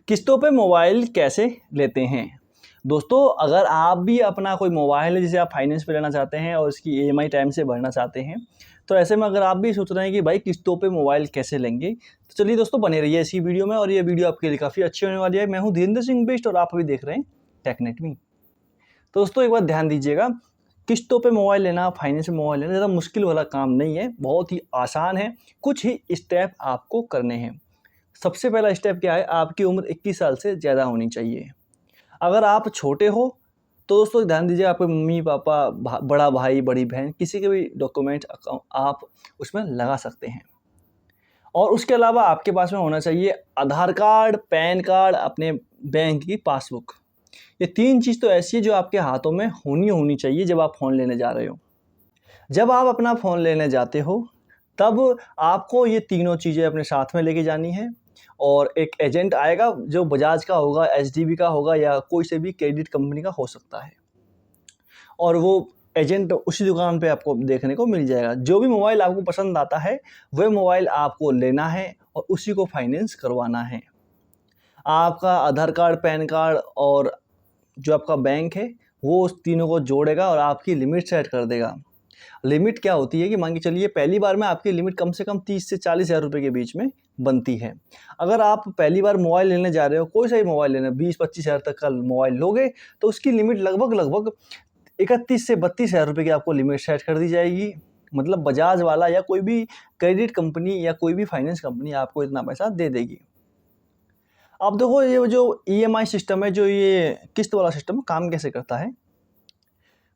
किस्तों पे मोबाइल कैसे लेते हैं। दोस्तों, अगर आप भी अपना कोई मोबाइल है जिसे आप फाइनेंस पे लेना चाहते हैं और उसकी ईएमआई टाइम से भरना चाहते हैं, तो ऐसे में अगर आप भी सोच रहे हैं कि भाई किस्तों पे मोबाइल कैसे लेंगे, तो चलिए दोस्तों बने रहिए इसी वीडियो में और ये वीडियो आपके लिए काफ़ी अच्छी होने वाली है। मैं हूँ धीरेन्द्र सिंह बिष्ट और आप अभी देख रहे हैं टेकनेट मी। तो दोस्तों एक बात ध्यान दीजिएगा, किस्तों पे मोबाइल लेना, फाइनेंस में मोबाइल लेना ज़्यादा मुश्किल वाला काम नहीं है, बहुत ही आसान है। कुछ ही स्टेप आपको करने हैं। सबसे पहला स्टेप क्या है, आपकी उम्र 21 साल से ज़्यादा होनी चाहिए। अगर आप छोटे हो तो दोस्तों ध्यान दीजिए, आपके मम्मी पापा, बड़ा भाई, बड़ी बहन, किसी के भी डॉक्यूमेंट आप उसमें लगा सकते हैं। और उसके अलावा आपके पास में होना चाहिए आधार कार्ड, पैन कार्ड, अपने बैंक की पासबुक। ये 3 चीज़ तो ऐसी है जो आपके हाथों में होनी चाहिए जब आप फ़ोन लेने जा रहे हो। जब आप अपना फ़ोन लेने जाते हो तब आपको ये तीनों चीज़ें अपने साथ में लेके जानी है और एक एजेंट आएगा जो बजाज का होगा, एचडीबी का होगा या कोई से भी क्रेडिट कंपनी का हो सकता है, और वो एजेंट उसी दुकान पे आपको देखने को मिल जाएगा। जो भी मोबाइल आपको पसंद आता है वह मोबाइल आपको लेना है और उसी को फाइनेंस करवाना है। आपका आधार कार्ड, पैन कार्ड और जो आपका बैंक है वो उस तीनों को जोड़ेगा और आपकी लिमिट सेट कर देगा। लिमिट क्या होती है कि मान के चलिए पहली बार में आपकी लिमिट कम से कम 30 से 40 हज़ार रुपये के बीच में बनती है। अगर आप पहली बार मोबाइल लेने जा रहे हो, कोई सा ही मोबाइल लेना, 20-25 हज़ार तक का मोबाइल लोगे तो उसकी लिमिट लगभग 31 से 32 हज़ार रुपये की आपको लिमिट सेट कर दी जाएगी। मतलब बजाज वाला या कोई भी क्रेडिट कंपनी या कोई भी फाइनेंस कंपनी आपको इतना पैसा दे देगी। अब देखो ये जो ईएमआई सिस्टम है, जो ये किस्त वाला सिस्टम काम कैसे करता है।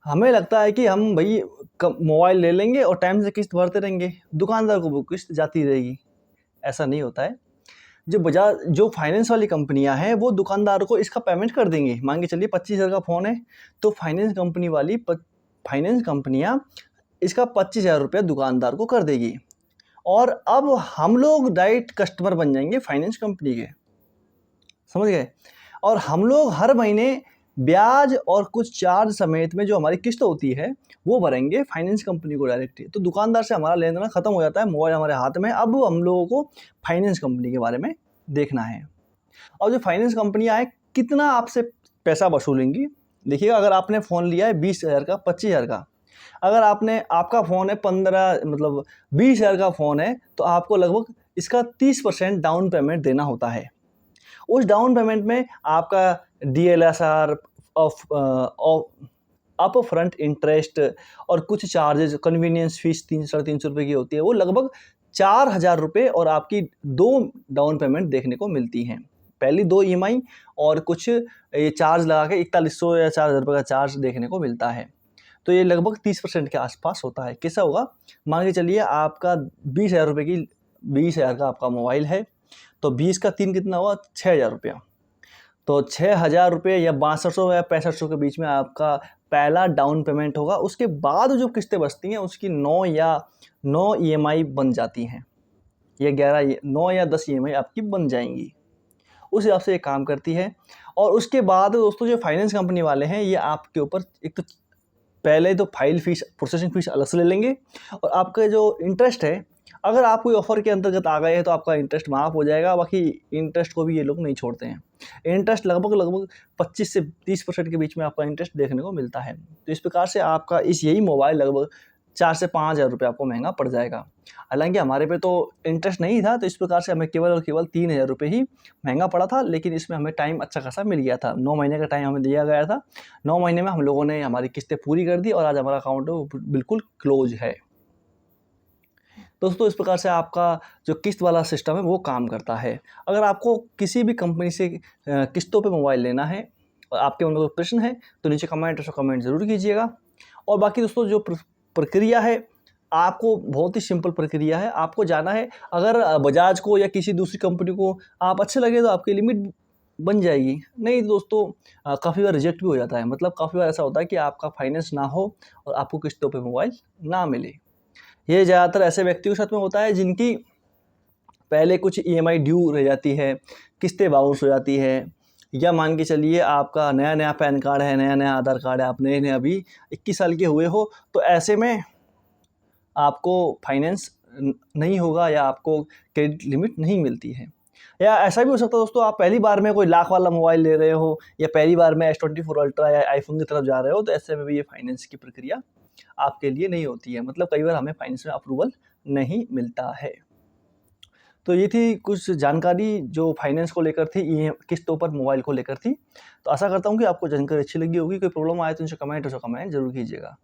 हमें लगता है कि हम भाई मोबाइल ले लेंगे और टाइम से किस्त भरते रहेंगे, दुकानदार को वो किस्त जाती रहेगी। ऐसा नहीं होता है। जो फाइनेंस वाली कंपनियां हैं वो दुकानदार को इसका पेमेंट कर देंगी। मान के चलिए 25 हज़ार का फ़ोन है तो फाइनेंस कंपनियां इसका 25 हज़ार रुपया दुकानदार को कर देगी और अब हम लोग डायरेक्ट कस्टमर बन जाएंगे फाइनेंस कंपनी के, समझ गए। और हम लोग हर महीने ब्याज और कुछ चार्ज समेत में जो हमारी किस्त होती है वो भरेंगे फाइनेंस कंपनी को डायरेक्टली। तो दुकानदार से हमारा लेन देन खत्म हो जाता है, मोबाइल हमारे हाथ में। अब हम लोगों को फाइनेंस कंपनी के बारे में देखना है। और जो फाइनेंस कंपनियां हैं कितना आपसे पैसा वसूलेंगी, देखिएगा। अगर आपने फ़ोन लिया है 20 हज़ार का, 25 हज़ार का, अगर आपका फ़ोन है 20 हज़ार का फ़ोन है तो आपको लगभग इसका 30% डाउन पेमेंट देना होता है। उस डाउन पेमेंट में आपका डीएलएसआर, अप फ्रंट इंटरेस्ट और कुछ चार्जेस, कन्वीनियंस फीस 300-350 रुपये की होती है, वो लगभग 4,000 रुपये और आपकी 2 डाउन पेमेंट देखने को मिलती हैं। पहली 2 ईएमआई और कुछ ये चार्ज लगा के 4100 या 4,000 रुपये का चार्ज देखने को मिलता है। तो ये लगभग 30% के आसपास होता है। कैसा होगा, मान के चलिए आपका 20 हज़ार का आपका मोबाइल है तो 20 का 3 कितना हुआ, 6,000 रुपया। तो 6,000 रुपये या 6200 या 6500 के बीच में आपका पहला डाउन पेमेंट होगा। उसके बाद जो किस्तें बचती हैं उसकी 9 ईएमआई बन जाती हैं, या 9 या 10 ईएमआई आपकी बन जाएंगी। उस हिसाब से ये काम करती है। और उसके बाद दोस्तों जो फाइनेंस कंपनी वाले हैं ये आपके ऊपर एक तो पहले तो फाइल फीस, प्रोसेसिंग फीस अलग से ले लेंगे और आपका जो इंटरेस्ट है, अगर आप कोई ऑफर के अंतर्गत आ गए हैं तो आपका इंटरेस्ट माफ़ हो जाएगा। बाकी इंटरेस्ट को भी ये लोग नहीं छोड़ते हैं। इंटरेस्ट लगभग 25 से 30% के बीच में आपका इंटरेस्ट देखने को मिलता है। तो इस प्रकार से आपका यही मोबाइल लगभग 4 से 5 हज़ार रुपये आपको महंगा पड़ जाएगा। हालांकि हमारे पे तो इंटरेस्ट नहीं था, तो इस प्रकार से हमें केवल और केवल 3,000 रुपये ही महंगा पड़ा था, लेकिन इसमें हमें टाइम अच्छा खासा मिल गया था। 9 महीने का टाइम हमें दिया गया था। 9 महीने में हम लोगों ने हमारी किस्तें पूरी कर दी और आज हमारा अकाउंट बिल्कुल क्लोज है। दोस्तों इस प्रकार से आपका जो किस्त वाला सिस्टम है वो काम करता है। अगर आपको किसी भी कंपनी से किस्तों पे मोबाइल लेना है और आपके मन में कोई प्रश्न है तो नीचे कमेंट ज़रूर कीजिएगा। और बाकी दोस्तों जो प्रक्रिया है, आपको बहुत ही सिंपल प्रक्रिया है। आपको जाना है, अगर बजाज को या किसी दूसरी कंपनी को आप अच्छे लगे तो आपकी लिमिट बन जाएगी, नहीं दोस्तों काफ़ी बार रिजेक्ट भी हो जाता है। मतलब काफ़ी बार ऐसा होता है कि आपका फाइनेंस ना हो और आपको किस्तों पे मोबाइल ना मिले। ये ज़्यादातर ऐसे व्यक्तियों के साथ में होता है जिनकी पहले कुछ ईएमआई ड्यू रह जाती है, किस्तें बाउंस हो जाती है, या मान के चलिए आपका नया पैन कार्ड है, नया आधार कार्ड है, आप नए अभी 21 साल के हुए हो, तो ऐसे में आपको फाइनेंस नहीं होगा या आपको क्रेडिट लिमिट नहीं मिलती है। या ऐसा भी हो सकता है दोस्तों, आप पहली बार में कोई लाख वाला मोबाइल ले रहे हो या पहली बार में S24 अल्ट्रा या आईफोन की तरफ जा रहे हो, तो ऐसे में भी ये फाइनेंस की प्रक्रिया आपके लिए नहीं होती है। मतलब कई बार हमें फाइनेंस में अप्रूवल नहीं मिलता है। तो ये थी कुछ जानकारी जो फाइनेंस को लेकर थी, ये किस्तों पर मोबाइल को लेकर थी। तो आशा करता हूँ कि आपको जानकारी अच्छी लगी होगी। कोई प्रॉब्लम आए तो नीचे कमेंट ज़रूर कीजिएगा।